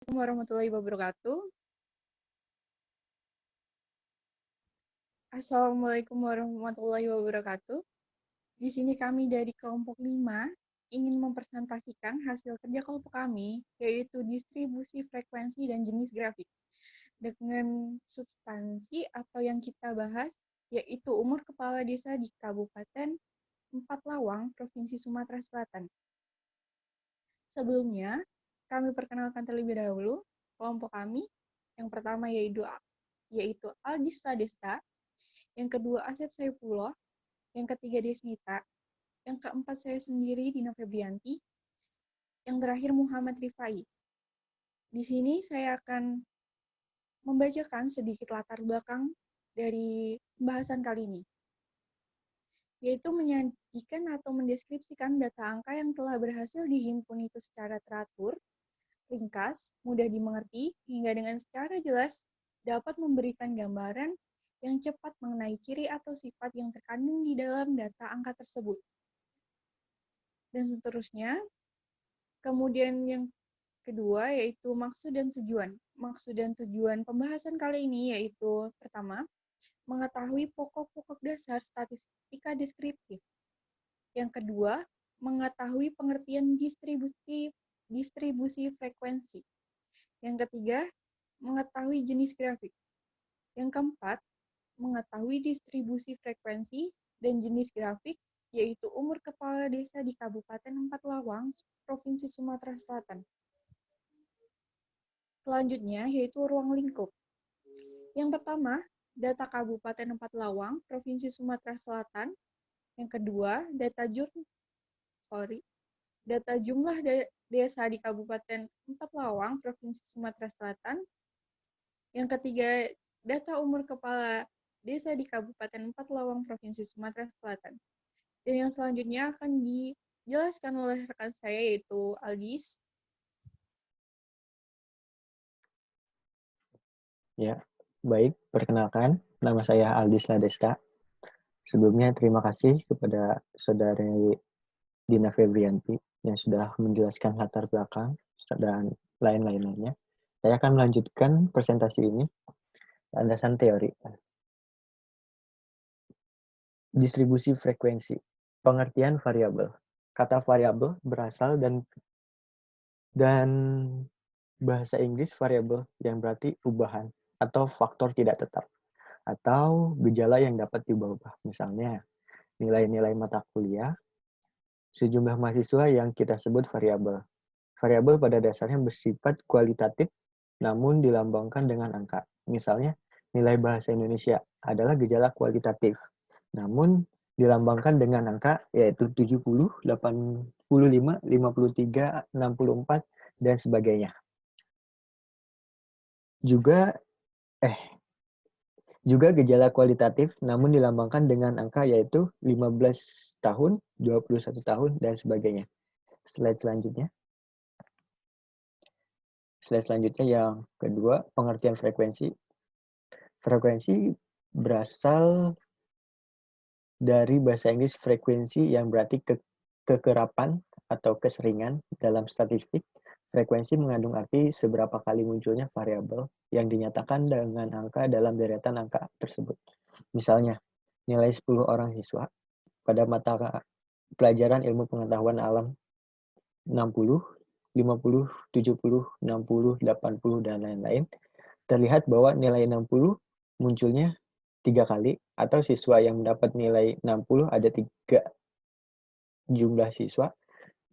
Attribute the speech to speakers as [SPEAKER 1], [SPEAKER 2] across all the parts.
[SPEAKER 1] Assalamualaikum warahmatullahi wabarakatuh. Assalamualaikum warahmatullahi wabarakatuh. Di sini kami dari kelompok 5 ingin mempresentasikan hasil kerja kelompok kami, yaitu distribusi frekuensi dan jenis grafik. Dengan substansi atau yang kita bahas, yaitu umur kepala desa di Kabupaten Empat Lawang, Provinsi Sumatera Selatan. Sebelumnya, kami perkenalkan terlebih dahulu kelompok kami. Yang pertama yaitu Aldista Desta, yang kedua Asep Saifullah, yang ketiga Desnita, yang keempat saya sendiri Dina Febrianti, yang terakhir Muhammad Rifai. Di sini saya akan membacakan sedikit latar belakang dari pembahasan kali ini, yaitu menyajikan atau mendeskripsikan data angka yang telah berhasil dihimpun itu secara teratur, ringkas, mudah dimengerti, hingga dengan secara jelas dapat memberikan gambaran yang cepat mengenai ciri atau sifat yang terkandung di dalam data angka tersebut. Dan seterusnya. Kemudian yang kedua yaitu maksud dan tujuan. Maksud dan tujuan pembahasan kali ini yaitu pertama, mengetahui pokok-pokok dasar statistika deskriptif. Yang kedua, mengetahui pengertian distribusi frekuensi. Yang ketiga, mengetahui jenis grafik. Yang keempat, mengetahui distribusi frekuensi dan jenis grafik, yaitu umur kepala desa di Kabupaten Empat Lawang, Provinsi Sumatera Selatan. Selanjutnya, yaitu ruang lingkup. Yang pertama, data Kabupaten Empat Lawang, Provinsi Sumatera Selatan. Yang kedua, data jumlah desa di Kabupaten Empat Lawang, Provinsi Sumatera Selatan. Yang ketiga, data umur kepala desa di Kabupaten Empat Lawang, Provinsi Sumatera Selatan. Dan yang selanjutnya akan dijelaskan oleh rekan saya, yaitu Aldis.
[SPEAKER 2] Ya, baik. Perkenalkan, nama saya Aldis Ladesta. Sebelumnya terima kasih kepada Saudari Dina Febrianti yang sudah menjelaskan latar belakang dan lain-lainnya. Saya akan melanjutkan presentasi ini, landasan teori. Distribusi frekuensi. Pengertian variabel. Kata variabel berasal dan bahasa Inggris variabel yang berarti perubahan atau faktor tidak tetap atau gejala yang dapat diubah-ubah. Misalnya, nilai-nilai mata kuliah, sejumlah mahasiswa yang kita sebut variabel. Variabel pada dasarnya bersifat kualitatif namun dilambangkan dengan angka. Misalnya, nilai bahasa Indonesia adalah gejala kualitatif, namun dilambangkan dengan angka yaitu 70, 85, 53, 64, dan sebagainya. Juga gejala kualitatif namun dilambangkan dengan angka yaitu 15 tahun, 21 tahun, dan sebagainya. Slide selanjutnya. Slide selanjutnya yang kedua, pengertian frekuensi. Frekuensi berasal dari bahasa Inggris frekuensi yang berarti kekerapan atau keseringan. Dalam statistik, frekuensi mengandung arti seberapa kali munculnya variabel yang dinyatakan dengan angka dalam deretan angka tersebut. Misalnya, nilai 10 orang siswa pada mata pelajaran ilmu pengetahuan alam 60, 50, 70, 60, 80, dan lain-lain, terlihat bahwa nilai 60 munculnya 3 kali, atau siswa yang mendapat nilai 60 ada 3 jumlah siswa.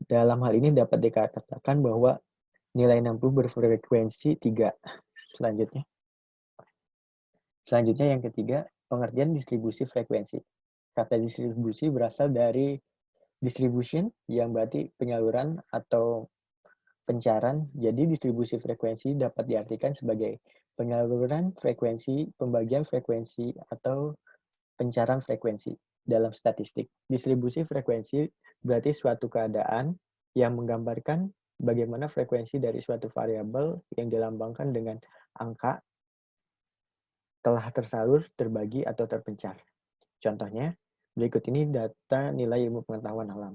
[SPEAKER 2] Dalam hal ini dapat dikatakan bahwa nilai 60 berfrekuensi 3. Selanjutnya yang ketiga, pengertian distribusi frekuensi. Kata distribusi berasal dari distribution yang berarti penyaluran atau pencaran. Jadi distribusi frekuensi dapat diartikan sebagai penyaluran frekuensi, pembagian frekuensi, atau pencaran frekuensi. Dalam statistik, distribusi frekuensi berarti suatu keadaan yang menggambarkan bagaimana frekuensi dari suatu variabel yang dilambangkan dengan angka telah tersalur, terbagi, atau terpencar. Contohnya, berikut ini data nilai ilmu pengetahuan alam.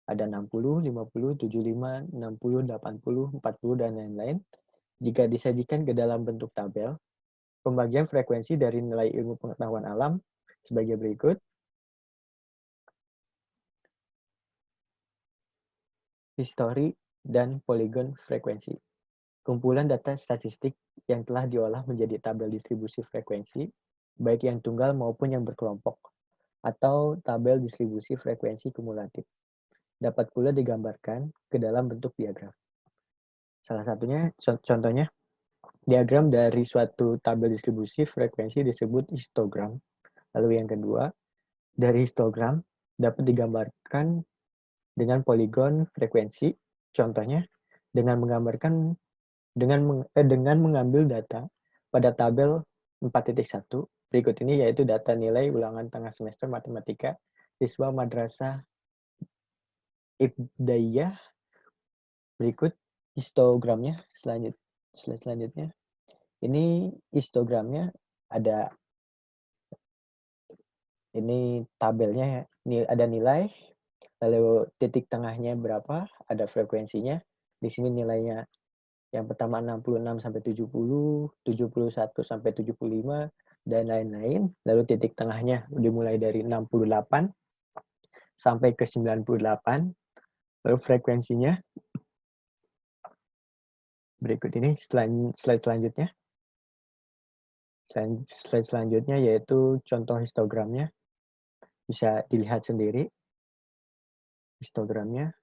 [SPEAKER 2] Ada 60, 50, 75, 60, 80, 40, dan lain-lain. Jika disajikan ke dalam bentuk tabel, pembagian frekuensi dari nilai ilmu pengetahuan alam sebagai berikut. Histori dan poligon frekuensi. Kumpulan data statistik yang telah diolah menjadi tabel distribusi frekuensi, baik yang tunggal maupun yang berkelompok, atau tabel distribusi frekuensi kumulatif. Dapat pula digambarkan ke dalam bentuk diagram. Salah satunya, contohnya, diagram dari suatu tabel distribusi frekuensi disebut histogram. Lalu yang kedua, dari histogram dapat digambarkan dengan poligon frekuensi. Contohnya, dengan mengambil data pada tabel 4.1 berikut ini, yaitu data nilai ulangan tengah semester matematika siswa Madrasah Ibtidaiyah. Berikut histogramnya selanjutnya. Ini histogramnya ada, ini tabelnya ya. Ada nilai, lalu titik tengahnya berapa, ada frekuensinya. Di sini nilainya yang pertama 66 sampai 70, 71 sampai 75, dan lain-lain. Lalu titik tengahnya dimulai dari 68 sampai ke 98. Lalu frekuensinya berikut ini. Slide selanjutnya. Slide selanjutnya yaitu contoh histogramnya. Bisa dilihat sendiri histogramnya.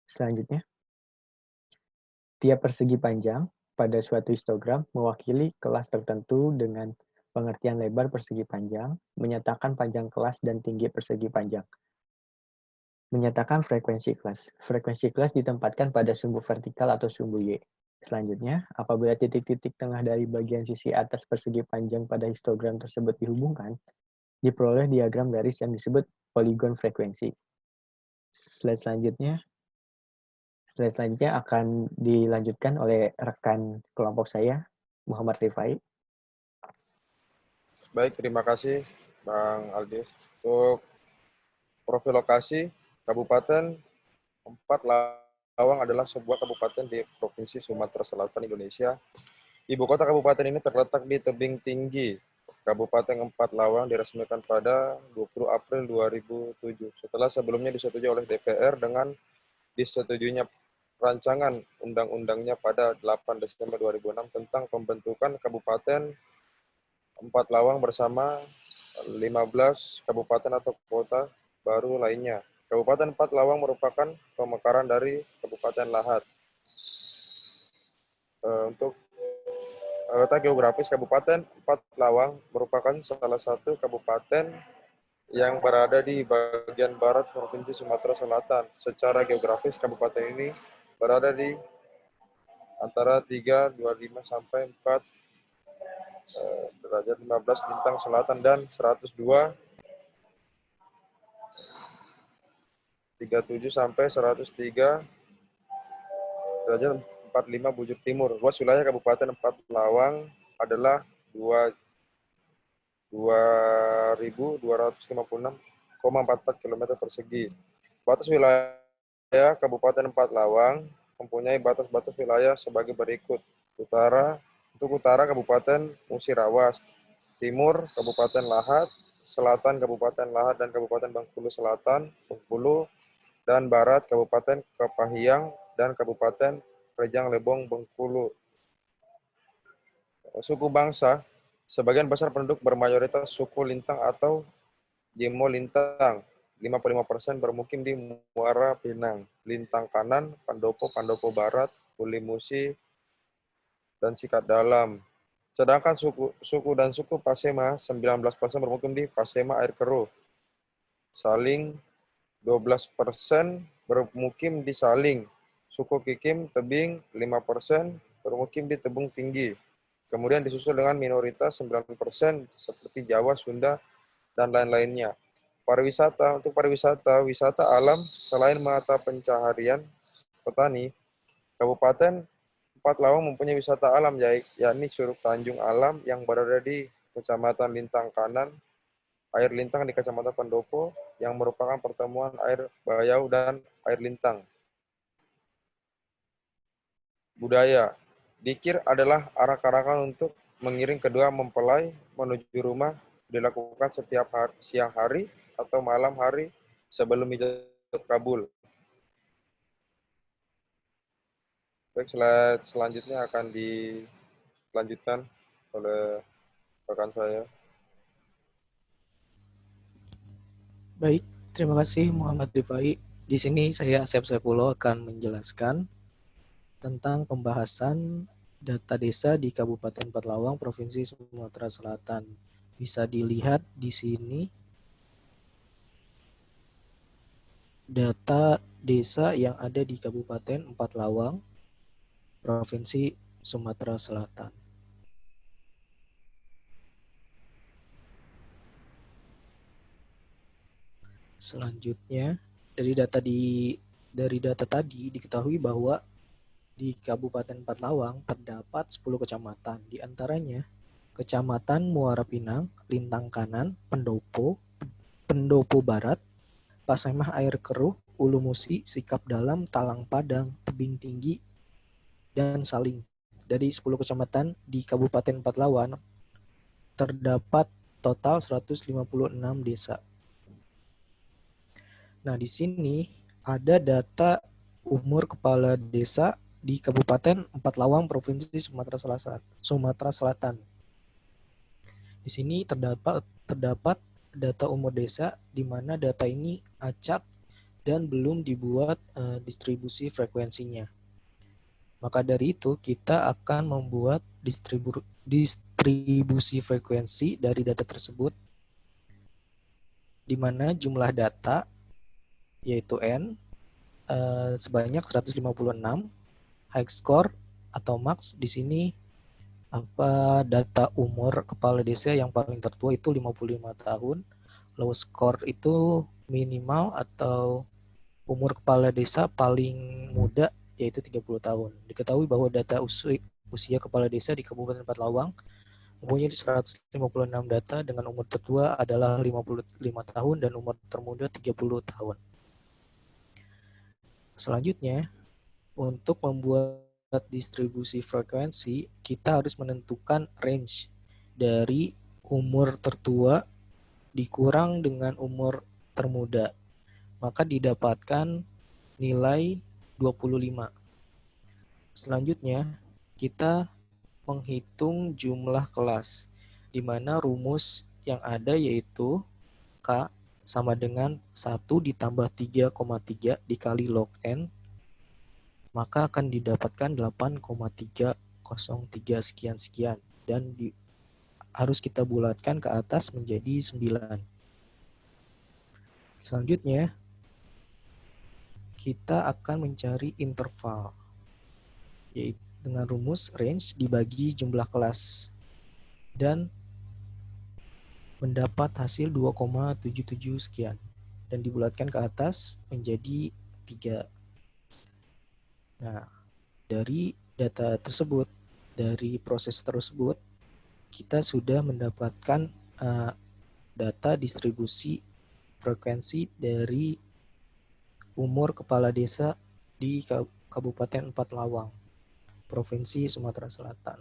[SPEAKER 2] Selanjutnya, tiap persegi panjang pada suatu histogram mewakili kelas tertentu dengan pengertian lebar persegi panjang, menyatakan panjang kelas dan tinggi persegi panjang. Menyatakan frekuensi kelas. Frekuensi kelas ditempatkan pada sumbu vertikal atau sumbu Y. Selanjutnya, apabila titik-titik tengah dari bagian sisi atas persegi panjang pada histogram tersebut dihubungkan, diperoleh diagram garis yang disebut poligon frekuensi. Slide selanjutnya akan dilanjutkan oleh rekan kelompok saya, Muhammad Rifai.
[SPEAKER 3] Baik, terima kasih Bang Aldis. Untuk profil lokasi, Kabupaten Empat Lawang adalah sebuah kabupaten di Provinsi Sumatera Selatan, Indonesia. Ibu kota kabupaten ini terletak di tebing tinggi. Kabupaten Empat Lawang diresmikan pada 20 April 2007, setelah sebelumnya disetujui oleh DPR dengan disetujuinya rancangan undang-undangnya pada 8 Desember 2006 tentang pembentukan Kabupaten Empat Lawang bersama 15 kabupaten atau kota baru lainnya. Kabupaten Empat Lawang merupakan pemekaran dari Kabupaten Lahat. Untuk letak geografis, Kabupaten Empat Lawang merupakan salah satu kabupaten yang berada di bagian barat Provinsi Sumatera Selatan. Secara geografis, kabupaten ini berada di antara 325 sampai 4 derajat 15 lintang selatan dan 102 37 sampai 103 derajat 45 bujur timur. Luas wilayah Kabupaten Empat Lawang adalah 2.256,44 km persegi. Batas wilayah Kabupaten Empat Lawang mempunyai batas-batas wilayah sebagai berikut. Untuk utara Kabupaten Musirawas, timur Kabupaten Lahat, selatan Kabupaten Lahat dan Kabupaten Bengkulu Selatan, Bengkulu, dan barat Kabupaten Kepahiang dan Kabupaten Rejang Lebong Bengkulu. Suku bangsa, sebagian besar penduduk bermayoritas suku Lintang atau Jemo Lintang. 55% bermukim di Muara Pinang, Lintang Kanan, Pandopo, Pandopo Barat, Uli Musi, dan Sikat Dalam. Sedangkan suku Pasema, 19% bermukim di Pasema Air Keruh. Saling, 12% bermukim di Saling. Suku Kikim, Tebing, 5% bermukim di Tebung Tinggi. Kemudian disusul dengan minoritas 9% seperti Jawa, Sunda, dan lain-lainnya. Untuk pariwisata, wisata alam, selain mata pencaharian petani, Kabupaten Empat Lawang mempunyai wisata alam, yakni Curug Tanjung Alam yang berada di Kecamatan Lintang Kanan, air lintang di Kecamatan Pendopo, yang merupakan pertemuan air Bayau dan air lintang. Budaya, Dikir adalah arak-arakan untuk mengiring kedua mempelai menuju rumah, dilakukan setiap siang hari atau malam hari sebelum ijab kabul. Baik, slide selanjutnya akan dilanjutkan oleh rekan saya.
[SPEAKER 4] Baik, terima kasih Muhammad Rifai. Di sini saya Asep Saifullah akan menjelaskan tentang pembahasan data desa di Kabupaten Petalawang, Provinsi Sumatera Selatan. Bisa dilihat di sini data desa yang ada di Kabupaten Petalawang, Provinsi Sumatera Selatan. Selanjutnya, dari data tadi diketahui bahwa di Kabupaten Petalawang terdapat 10 kecamatan, di antaranya Kecamatan Muara Pinang, Lintang Kanan, Pendopo, Pendopo Barat, Pasemah Air Keruh, Ulu Musi, Sikap Dalam, Talang Padang, Tebing Tinggi, dan Saling. Dari 10 kecamatan di Kabupaten Petalawang terdapat total 156 desa. Nah, di sini ada data umur kepala desa di Kabupaten Petalawang, Provinsi Sumatera Selatan. Di sini terdapat data umur desa, di mana data ini acak dan belum dibuat distribusi frekuensinya. Maka dari itu, kita akan membuat distribusi frekuensi dari data tersebut, di mana jumlah data, yaitu N, sebanyak 156, high score atau max di sini data umur kepala desa yang paling tertua itu 55 tahun, low score itu minimal atau umur kepala desa paling muda yaitu 30 tahun. Diketahui bahwa data usia kepala desa di Kabupaten Petalawang mempunyai 156 data dengan umur tertua adalah 55 tahun dan umur termuda 30 tahun. Selanjutnya, untuk membuat distribusi frekuensi, kita harus menentukan range dari umur tertua dikurang dengan umur termuda. Maka didapatkan nilai 25. Selanjutnya, kita menghitung jumlah kelas, di mana rumus yang ada yaitu K sama dengan 1 ditambah 3,3 dikali log N, maka akan didapatkan 8,303 sekian-sekian. Dan harus kita bulatkan ke atas menjadi 9. Selanjutnya, kita akan mencari interval, yaitu dengan rumus range dibagi jumlah kelas, dan mendapat hasil 2,77 sekian. Dan dibulatkan ke atas menjadi 3. Nah, dari data tersebut, dari proses tersebut, kita sudah mendapatkan data distribusi frekuensi dari umur kepala desa di Kabupaten Petalawang, Provinsi Sumatera Selatan.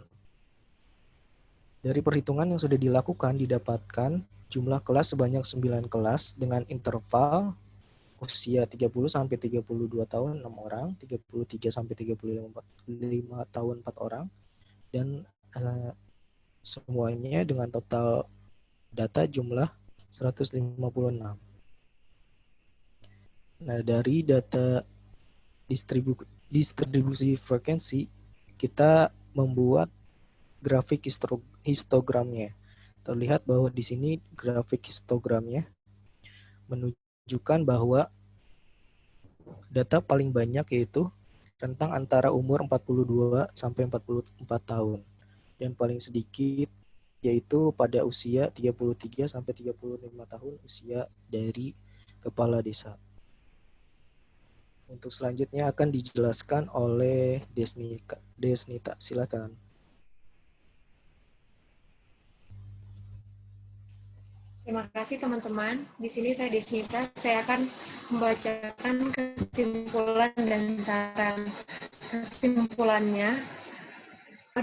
[SPEAKER 4] Dari perhitungan yang sudah dilakukan, didapatkan jumlah kelas sebanyak 9 kelas dengan interval usia 30 sampai 32 tahun 6 orang, 33 sampai 35 tahun 4 orang, dan semuanya dengan total data jumlah 156. Nah, dari data distribusi frekuensi, kita membuat grafik histogramnya. Terlihat bahwa di sini grafik histogramnya menunjukkan bahwa data paling banyak yaitu rentang antara umur 42 sampai 44 tahun, dan paling sedikit yaitu pada usia 33 sampai 35 tahun usia dari kepala desa. Untuk selanjutnya akan dijelaskan oleh Desnita. Silakan.
[SPEAKER 5] Terima kasih teman-teman. Di sini saya Desnita. Saya akan membacakan kesimpulan dan saran. Kesimpulannya,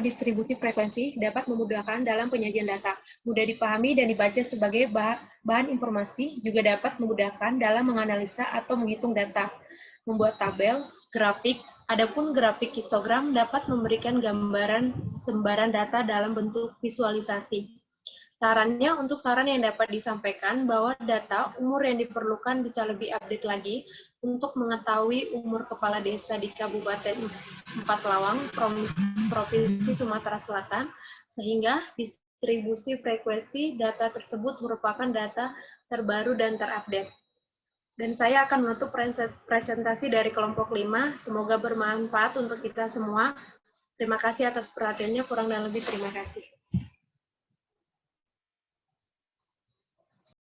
[SPEAKER 5] distribusi frekuensi dapat memudahkan dalam penyajian data, mudah dipahami dan dibaca sebagai bahan informasi, juga dapat memudahkan dalam menganalisa atau menghitung data, membuat tabel, grafik. Adapun grafik histogram dapat memberikan gambaran sembaran data dalam bentuk visualisasi. Sarannya, untuk saran yang dapat disampaikan bahwa data umur yang diperlukan bisa lebih update lagi untuk mengetahui umur kepala desa di Kabupaten Empat Lawang, Provinsi Sumatera Selatan, sehingga distribusi frekuensi data tersebut merupakan data terbaru dan terupdate. Dan saya akan menutup presentasi dari kelompok 5. Semoga bermanfaat untuk kita semua. Terima kasih atas perhatiannya, kurang dan lebih terima kasih.